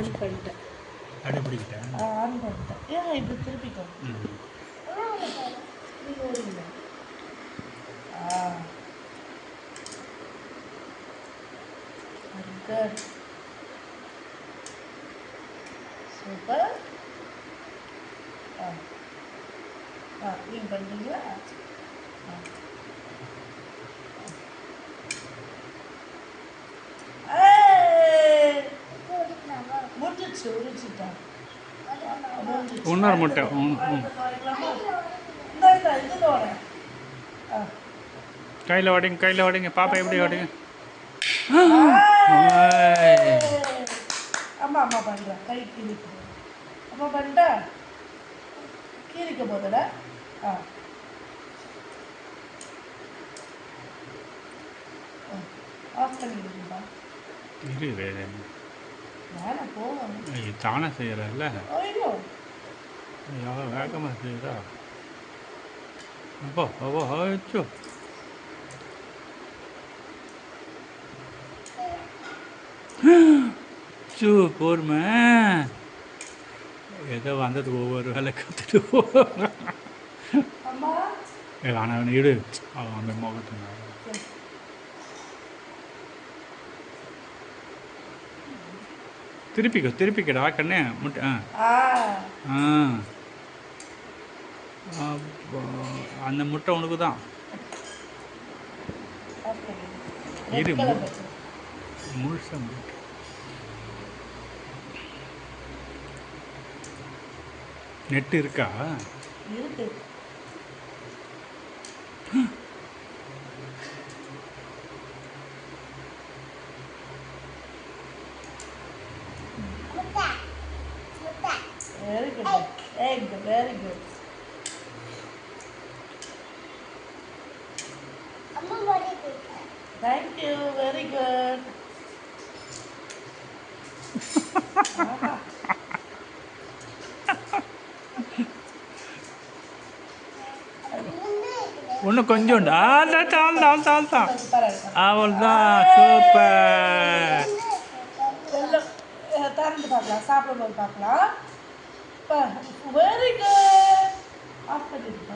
On பண்ணிட்டேன். அப்படியே பிடிக்கிட்டேன். On பண்ணிட்டேன். ஏன் இப்படி திருப்பிக்கோ. நீங்கள் ஓடுங்க. குட். சூப்பர். நீங்கள் பண்ணுறீங்களா? முடிஞ்சிச்சு உரிச்சிட்டேன். இன்னொரு முட்டை. கையில் ஓடிங்க, கையில் ஓடிங்க. பாப்பா எப்படி ஓடிங்க? அம்மா அம்மா பண்ணுறேன். கை கீழிக்க அம்மா பண்ணிட்டா கீழிக்க போதடா. ஆஃப் பண்ணிடுங்கப்பா. இரு வேணாம் போவோம். தானே செய்கிறல்ல. ஐயோ எவ்வளோ வேகமாக செய்யுதா? அப்போ அப்போ ஆச்சோ. பொறுமை ஏதோ வந்தது ஒவ்வொரு வேலை கற்றுட்டு போவாங்க. ஆனால் இடு அவன் அந்த முகத்துங்க. திருப்பிக்கடா கண்ணே முட்டை. அந்த முட்டை உனக்கு தான். இரு முழுசா முட்டை. நெட்டு இருக்கா? இருக்கு. Very good. Egg, very good. Thank you, very good. இன்னும் கொஞ்சோண்டு. அவ்வளோதான். சூப்பர். திறந்து பார்க்கலாம், சாப்பிடும்போது பார்க்கலாம். Very good. ஆஃப் பண்ணிருக்கா?